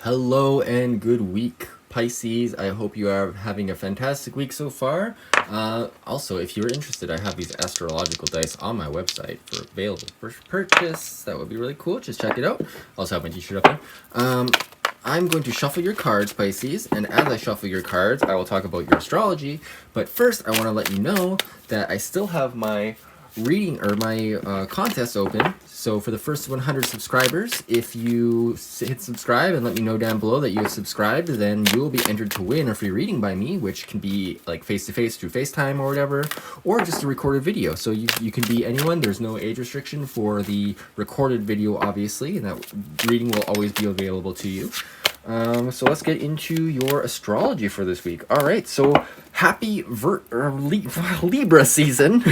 Hello and good week, Pisces. I hope you are having a fantastic week so far. Also, if you're interested, I have these astrological dice on my website for available for purchase. That would be really cool. Just check it out. Also have my t-shirt up there. I'm going to shuffle your cards, Pisces, and as I shuffle your cards, I will talk about your astrology. But first, I want to let you know that I still have my reading or my contest open. So for the first 100 subscribers, if you hit subscribe and let me know down below that you have subscribed, then you will be entered to win a free reading by me, which can be like face-to-face through FaceTime or whatever, or just a recorded video. So you can be anyone. There's no age restriction for the recorded video, obviously, and that reading will always be available to you. So let's get into your astrology for this week. All right, so happy Libra season.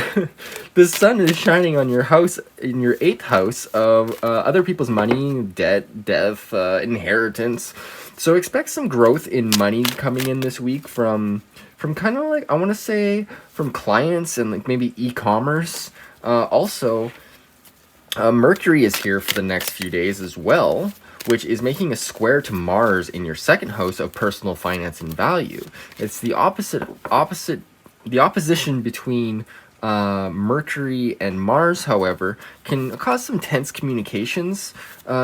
The sun is shining on your house, in your 8th house of other people's money, debt, death, inheritance. So expect some growth in money coming in this week from kind of like, I want to say, from clients and like maybe e-commerce. Also, Mercury is here for the next few days as well, which is making a square to Mars in your 2nd house of personal finance and value. It's the opposition between Mercury and Mars, however, can cause some tense communications.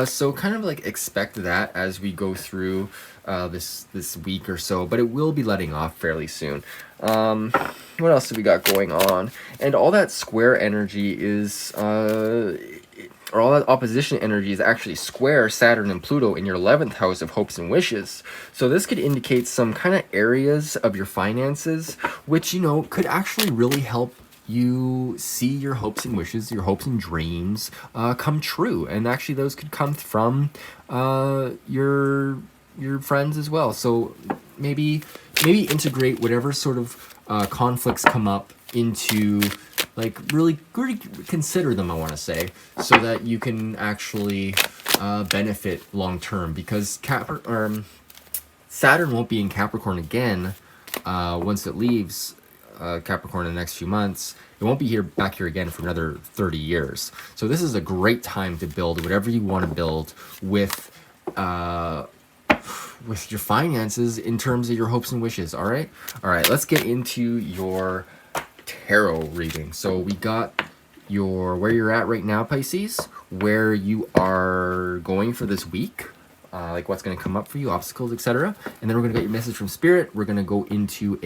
So kind of like expect that as we go through this week or so, but it will be letting off fairly soon. What else do we got going on? And all that square energy is or all that opposition energy is actually square Saturn and Pluto in your 11th house of hopes and wishes. So this could indicate some kind of areas of your finances, which, you know, could actually really help you see your hopes and wishes, your hopes and dreams come true. And actually those could come from your friends as well. So maybe integrate whatever sort of conflicts come up into, like, really consider them, I want to say, so that you can actually benefit long term, because Saturn won't be in Capricorn again once it leaves Capricorn in the next few months. It won't be back here again for another 30 years. So this is a great time to build whatever you want to build with your finances in terms of your hopes and wishes. All right, let's get into your tarot reading. So we got where you're at right now, Pisces, where you are going for this week, like what's going to come up for you, obstacles, etc. And then we're going to get your message from Spirit. We're going to go into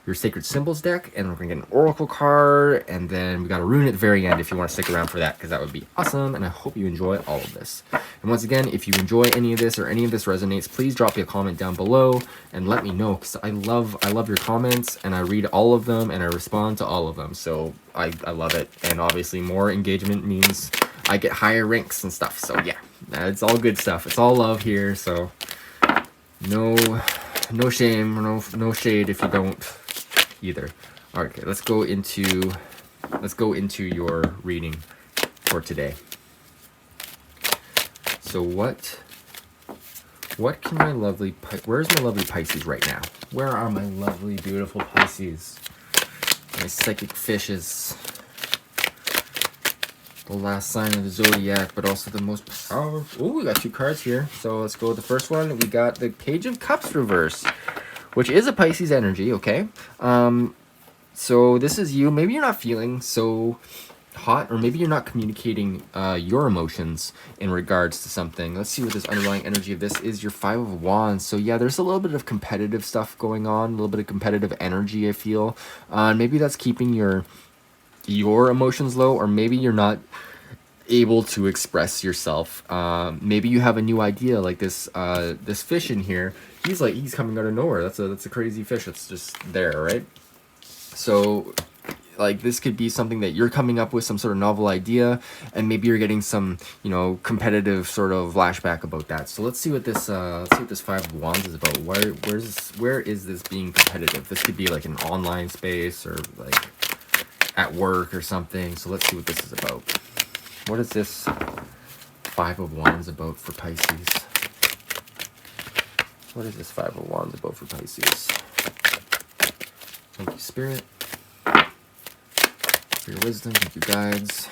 your sacred symbols deck, and we're going to get an oracle card, and then we got a rune at the very end if you want to stick around for that, because that would be awesome. And I hope you enjoy all of this. And once again, if you enjoy any of this or any of this resonates, please drop me a comment down below and let me know, because I love your comments, and I read all of them and I respond to all of them. So I love it, and obviously more engagement means I get higher ranks and stuff. So yeah, it's all good stuff. It's all love here. So no shame, no shade if you don't either. Okay, let's go into your reading for today. So what can my lovely where's my lovely Pisces right now? Where are my lovely, beautiful Pisces? My psychic fishes. The last sign of the zodiac, but also the most powerful. Oh, we got 2 cards here. So let's go with the first one. We got the Page of Cups reverse, which is a Pisces energy, okay? So this is you. Maybe you're not feeling so hot, or maybe you're not communicating your emotions in regards to something. Let's see what this underlying energy of this is. Your 5 of Wands. So yeah, there's a little bit of competitive stuff going on, a little bit of competitive energy, I feel. Maybe that's keeping your emotions low, or maybe you're not able to express yourself. Maybe you have a new idea, like this fish in here. He's coming out of nowhere. That's a crazy fish that's just there, right? So like this could be something that you're coming up with, some sort of novel idea, and maybe you're getting some, you know, competitive sort of flashback about that. So let's see what this 5 of Wands is about. Where is this being competitive? This could be like an online space, or like at work or something. So let's see what this is about. What is this 5 of Wands about for Pisces? What is this 5 of Wands about for Pisces? Thank you, Spirit, for your wisdom. Thank you, guides.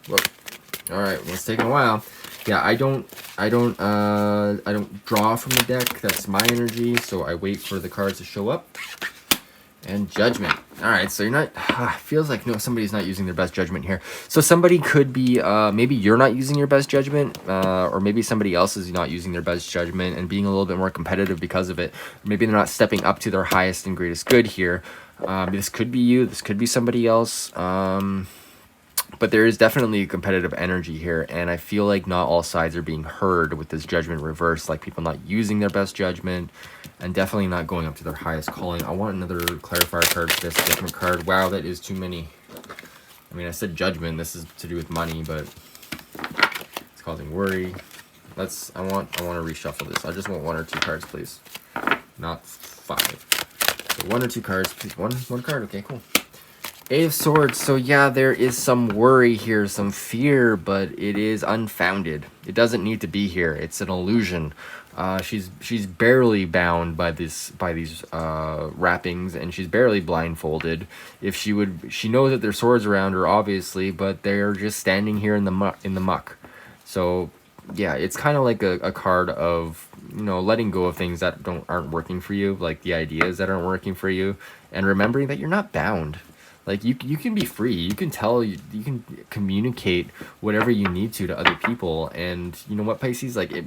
Whoa. All right, well, it's taking a while. yeah, I don't draw from the deck. That's my energy, so I wait for the cards to show up. And Judgment. All right, so you're not, feels like, no, somebody's not using their best judgment here. So somebody could be, maybe you're not using your best judgment, or maybe somebody else is not using their best judgment and being a little bit more competitive because of it. Maybe they're not stepping up to their highest and greatest good here. This could be you, this could be somebody else. But there is definitely a competitive energy here, and I feel like not all sides are being heard with this Judgment reverse, like people not using their best judgment, and definitely not going up to their highest calling. I want another clarifier card for this Judgment card. Wow, that is too many. I mean, I said Judgment, this is to do with money, but it's causing worry. I want to reshuffle this. I just want 1 or 2 cards, please. Not 5. So 1 or 2 cards, please. One card, okay, cool. 8 of Swords. So yeah, there is some worry here, some fear, but it is unfounded. It doesn't need to be here. It's an illusion. She's barely bound by these wrappings, and she's barely blindfolded. If she knows that there's swords around her, obviously, but they're just standing here in the muck. So yeah, it's kind of like a card of, you know, letting go of things that aren't working for you, like the ideas that aren't working for you, and remembering that you're not bound. Like, you can be free. You can tell, you can communicate whatever you need to other people. And you know what, Pisces? Like, it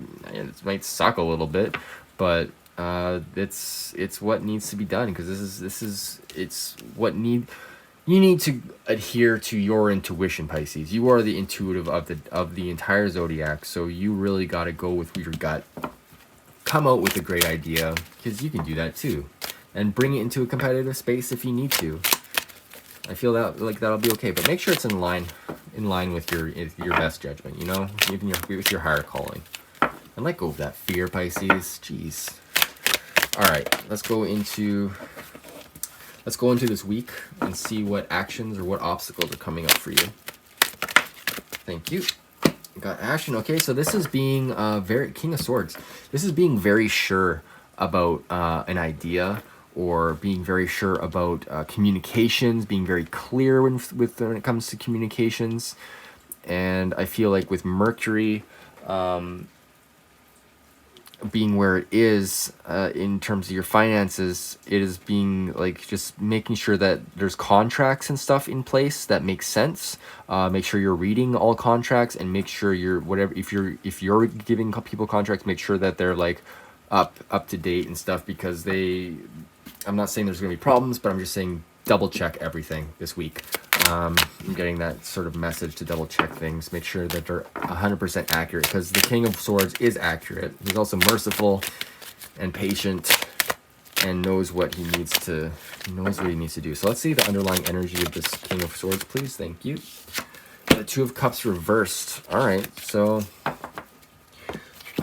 might suck a little bit, but it's what needs to be done, because it's what you need to adhere to your intuition, Pisces. You are the intuitive of the entire zodiac, so you really got to go with your gut. Come out with a great idea, because you can do that too, and bring it into a competitive space if you need to. I feel that that'll be okay, but make sure it's in line with your best judgment, you know, even with your higher calling, and let go of that fear, Pisces. Jeez. All right, let's go into this week and see what actions or what obstacles are coming up for you. Thank you. Got action. Okay, so this is being King of Swords. This is being very sure about an idea, or being very sure about communications, being very clear when it comes to communications. And I feel like with Mercury being where it is in terms of your finances, it is being like just making sure that there's contracts and stuff in place that make sense. Make sure you're reading all contracts, and make sure if you're giving people contracts, make sure that they're like up to date and stuff, because I'm not saying there's going to be problems, but I'm just saying double check everything this week. I'm getting that sort of message to double check things, make sure that they're 100% accurate, because the King of Swords is accurate. He's also merciful and patient, and knows what he needs to do. So let's see the underlying energy of this King of Swords, please. Thank you. The Two of Cups reversed. All right, so I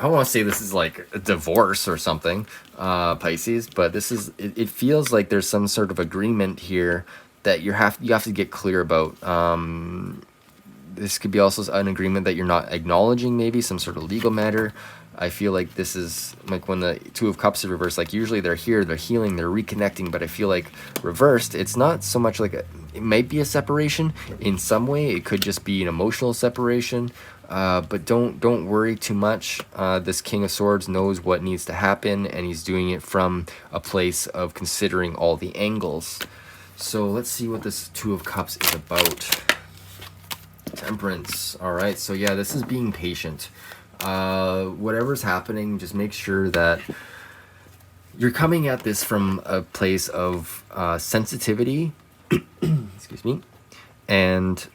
don't want to say this is like a divorce or something, Pisces, but it feels like there's some sort of agreement here that you have to get clear about. This could be also an agreement that you're not acknowledging, maybe some sort of legal matter. I feel like this is like when the Two of Cups is reversed, like usually they're here, they're healing, they're reconnecting, but I feel like reversed, it's not so much like it might be a separation in some way. It could just be an emotional separation. But don't worry too much. This King of Swords knows what needs to happen, and he's doing it from a place of considering all the angles. So let's see what this Two of Cups is about. Temperance. All right, so yeah, this is being patient. Whatever's happening, just make sure that you're coming at this from a place of sensitivity, excuse me, and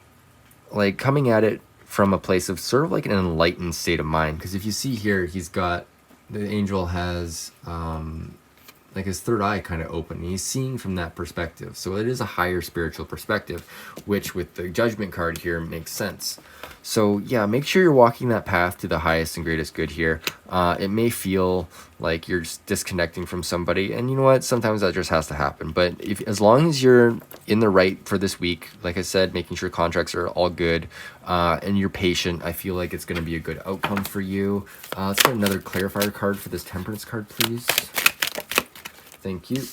like coming at it from a place of sort of like an enlightened state of mind. Because if you see here, the angel has like his third eye kind of open, and he's seeing from that perspective. So it is a higher spiritual perspective, which with the Judgment card here makes sense. So yeah, make sure you're walking that path to the highest and greatest good here. It may feel like you're just disconnecting from somebody, and you know what, sometimes that just has to happen. But as long as you're in the right for this week, like I said, making sure contracts are all good, and you're patient, I feel like it's going to be a good outcome for you. Let's get another clarifier card for this Temperance card, please. Thank you.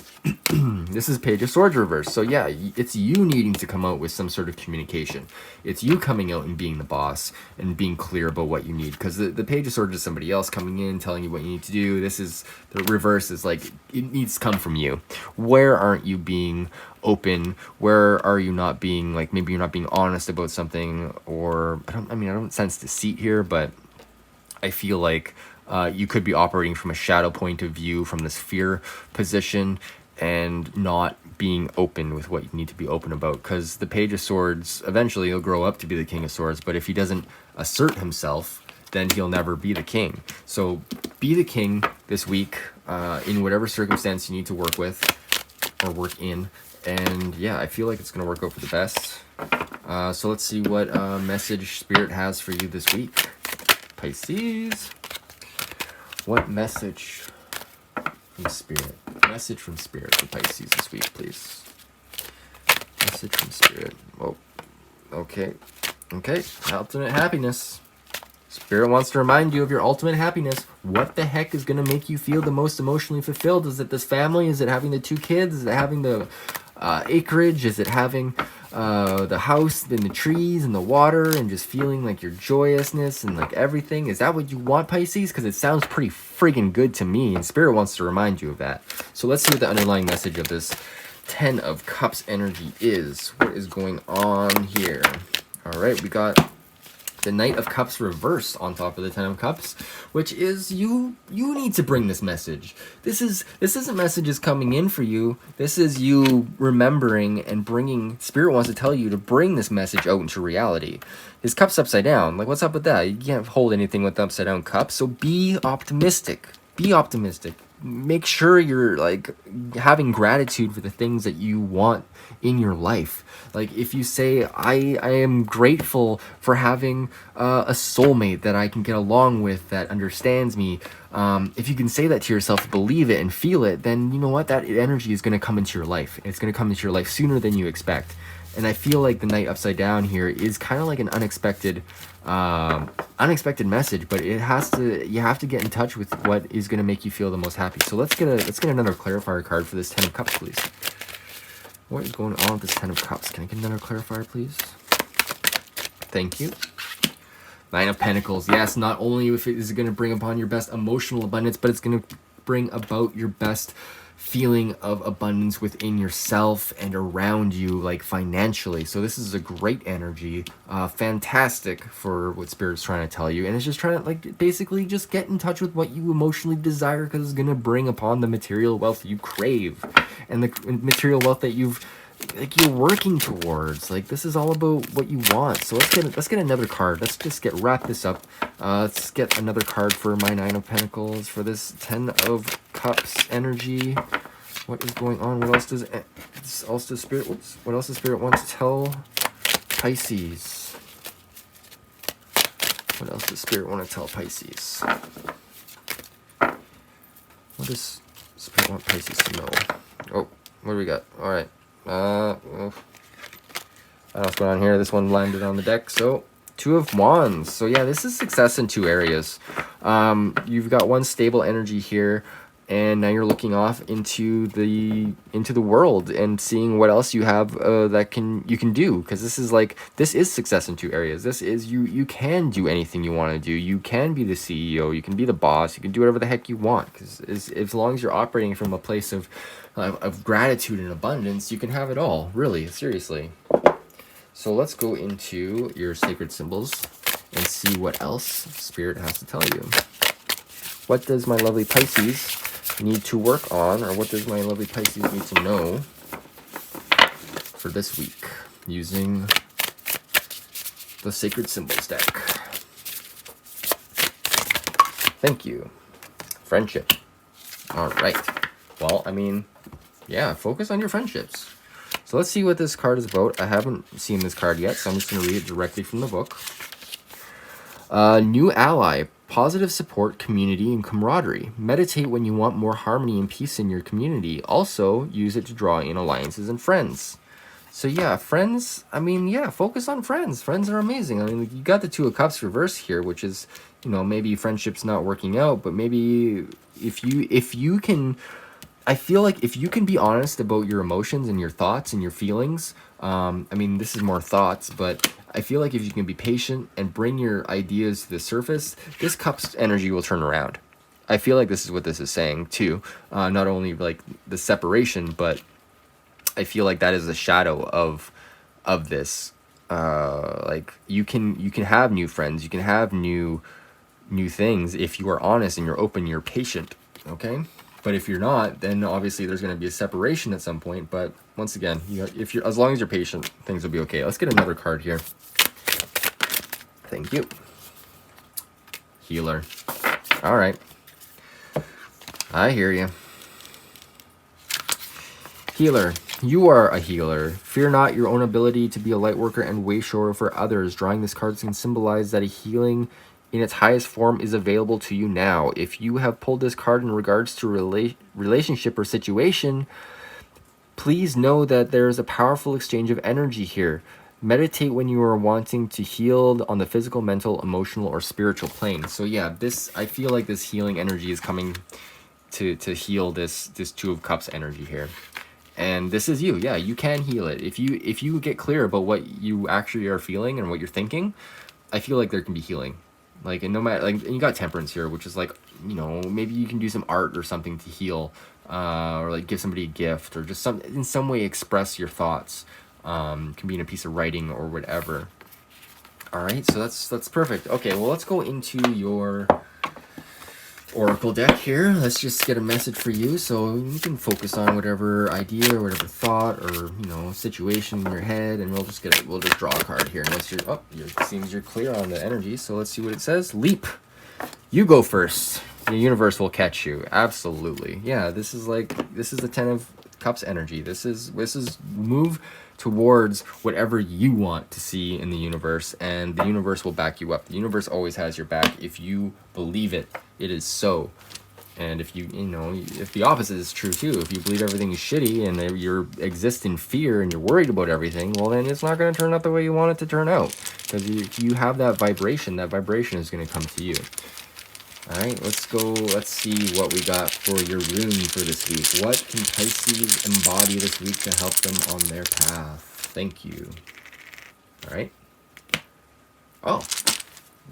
This is Page of Swords reverse. So yeah, it's you needing to come out with some sort of communication. It's you coming out and being the boss and being clear about what you need. Because the Page of Swords is somebody else coming in, telling you what you need to do. This is, the reverse is like, it needs to come from you. Where aren't you being open? Where are you not being, like, maybe you're not being honest about something, or, I don't sense deceit here, but I feel like you could be operating from a shadow point of view, from this fear position, and not being open with what you need to be open about. Because the Page of Swords, eventually he'll grow up to be the King of Swords, but if he doesn't assert himself, then he'll never be the king. So be the king this week, in whatever circumstance you need to work with or work in. And yeah, I feel like it's going to work out for the best. So let's see what message Spirit has for you this week. Pisces. What message from Spirit? Message from Spirit for Pisces this week, please. Message from Spirit. Oh, okay. Okay, ultimate happiness. Spirit wants to remind you of your ultimate happiness. What the heck is going to make you feel the most emotionally fulfilled? Is it this family? Is it having the 2 kids? Is it having the acreage? Is it having the house and the trees and the water and just feeling like your joyousness and like everything? Is that what you want, Pisces? Because it sounds pretty friggin' good to me, and Spirit wants to remind you of that. So let's see what the underlying message of this 10 of Cups energy is. What is going on here? All right, we got the Knight of Cups reversed on top of the 10 of Cups, which is you need to bring this message. This isn't messages coming in for you. This is you remembering and bringing. Spirit wants to tell you to bring this message out into reality. His cup's upside down. Like, what's up with that? You can't hold anything with the upside down cup. So be optimistic. Be optimistic. Make sure you're like having gratitude for the things that you want in your life. Like, if you say, I am grateful for having a soulmate that I can get along with, that understands me. If you can say that to yourself, believe it and feel it, then you know what? That energy is going to come into your life. It's going to come into your life sooner than you expect. And I feel like the Knight upside down here is kind of like an unexpected message, but you have to get in touch with what is going to make you feel the most happy. So let's get another clarifier card for this 10 of Cups, please. What is going on with this 10 of Cups? Can I get another clarifier, please? Thank you. 9 of Pentacles. Yes, not only is it going to bring upon your best emotional abundance, but it's going to bring about your best feeling of abundance within yourself and around you, like financially. So this is a great energy, fantastic for what Spirit's trying to tell you. And it's just trying to, like, basically just get in touch with what you emotionally desire, because it's going to bring upon the material wealth you crave and the material wealth that you're working towards. Like, this is all about what you want. So let's get another card. Let's just wrap this up. Let's get another card for my 9 of Pentacles for this 10 of Cups energy. What is going on? What else does Spirit? What else does Spirit want to tell Pisces? What else does Spirit want to tell Pisces? What does Spirit want Pisces to know? Oh, what do we got? All right. I don't know what's going on here. This one landed on the deck. So 2 of Wands. So yeah, this is success in 2 areas. You've got one stable energy here, and now you're looking off into the world and seeing what else you have that you can do, because this is success in 2 areas. This is you can do anything you want to do. You can be the CEO, you can be the boss, you can do whatever the heck you want, because as long as you're operating from a place of gratitude and abundance, you can have it all, really, seriously. So let's go into your sacred symbols and see what else Spirit has to tell you. What does my lovely Pisces need to work on, or what does my lovely Pisces need to know for this week using the Sacred Symbols deck? Thank you. Friendship. All right. Well, I mean, yeah, focus on your friendships. So let's see what this card is about. I haven't seen this card yet, so I'm just going to read it directly from the book. New ally. Positive support, community, and camaraderie. Meditate when you want more harmony and peace in your community. Also, use it to draw in alliances and friends. So yeah, friends, I mean, yeah, focus on friends. Friends are amazing. I mean, you got the 2 of Cups reverse here, which is, maybe friendship's not working out, but maybe if you can I feel like if you can be honest about your emotions and your thoughts and your feelings, I mean, this is more thoughts, but I feel like if you can be patient and bring your ideas to the surface, this cup's energy will turn around. I feel like this is what this is saying too. Not only like the separation, but I feel like that is a shadow of this. Like you can have new friends, you can have new things if you are honest and you're open, you're patient. Okay. But if you're not, then obviously there's going to be a separation at some point. But once again, if you're, as long as you're patient, things will be okay. Let's get another card here. Thank you. Healer. All right. I hear you. Healer. You are a healer. Fear not your own ability to be a light worker and way shower for others. Drawing this card can symbolize that a healing in its highest form is available to you now. If you have pulled this card in regards to relationship or situation, please know that there is a powerful exchange of energy here. Meditate when you are wanting to heal on the physical, mental, emotional, or spiritual plane. So yeah, I feel like this healing energy is coming to heal this Two of Cups energy here. And this is you. Yeah, you can heal it. If you get clear about what you actually are feeling and what you're thinking, I feel like there can be healing. Like, and no matter, like, and you got Temperance here, which is like, you know, maybe you can do some art or something to heal, or like give somebody a gift, or just in some way express your thoughts. Can be in a piece of writing or whatever. All right, so that's perfect. Okay, well, let's go into your Oracle deck here. Let's just get a message for you, so you can focus on whatever idea or whatever thought or, you know, situation in your head, and we'll just draw a card here. And once it seems you're clear on the energy, so let's see what it says. Leap. You go first. The universe will catch you. Absolutely. Yeah, this is the Ten of Cups energy. This is move towards whatever you want to see in the universe, and the universe will back you up. The universe always has your back if you believe it. It is so. And if if the opposite is true too, if you believe everything is shitty and you exist in fear and you're worried about everything, well, then it's not going to turn out the way you want it to turn out. Because if you have that vibration is going to come to you. All right, let's see what we got for your rune for this week. What can Pisces embody this week to help them on their path? Thank you. All right. Oh,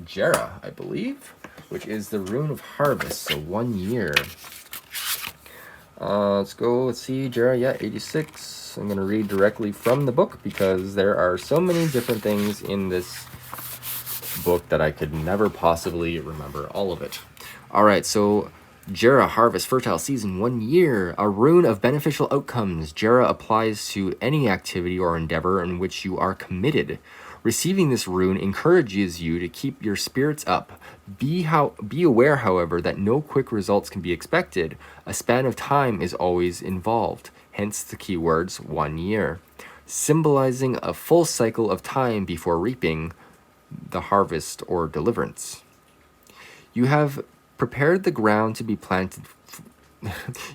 Jera, I believe, which is the rune of harvest, so 1 year. Let's see, Jera, yeah, 86. I'm going to read directly from the book because there are so many different things in this book that I could never possibly remember all of it. All right, so Jera, harvest, fertile season, 1 year, a rune of beneficial outcomes. Jera applies to any activity or endeavor in which you are committed. Receiving this rune encourages you to keep your spirits up. Be aware, however, that no quick results can be expected. A span of time is always involved, hence the keywords 1 year, symbolizing a full cycle of time before reaping the harvest or deliverance. You have prepared the ground to be planted.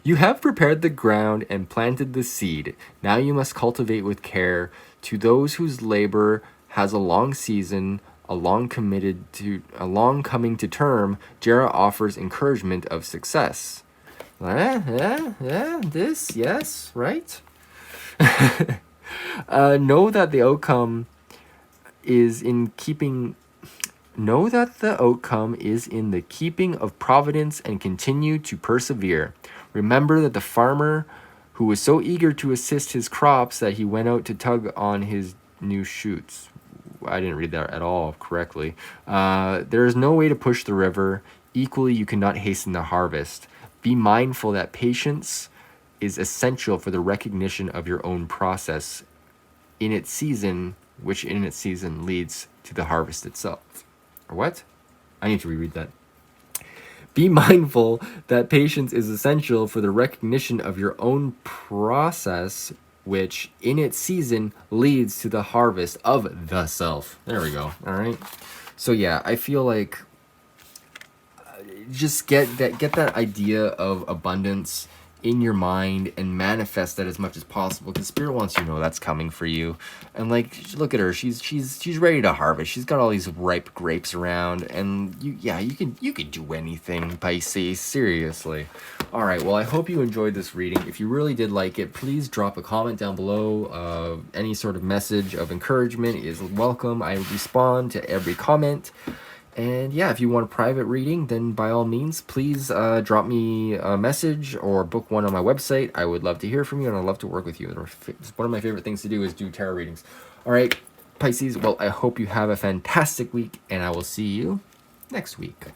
You have prepared the ground and planted the seed. Now you must cultivate with care. To those whose labor has a long season, a long coming to term, Jera offers encouragement of success. This, yes, right? Know that the outcome is in keeping. Know that the outcome is in the keeping of providence and continue to persevere. Remember that the farmer who was so eager to assist his crops that he went out to tug on his new shoots. I didn't read that at all correctly. There is no way to push the river. Equally, you cannot hasten the harvest. Be mindful that patience is essential for the recognition of your own process in its season, which in its season leads to the harvest itself. Or what? I need to reread that. Be mindful that patience is essential for the recognition of your own process, which in its season leads to the harvest of the self. There we go. All right. So yeah, I feel like just get that idea of abundance in your mind and manifest that as much as possible, because Spirit wants you to know that's coming for you. And like, look at her, she's ready to harvest. She's got all these ripe grapes around, and you can do anything, Pisces, seriously. All right, well, I hope you enjoyed this reading. If you really did like it, please drop a comment down below. Any sort of message of encouragement is welcome. I respond to every comment. And yeah, if you want a private reading, then by all means, please drop me a message or book one on my website. I would love to hear from you, and I'd love to work with you. One of my favorite things to do is do tarot readings. All right, Pisces, well, I hope you have a fantastic week, and I will see you next week.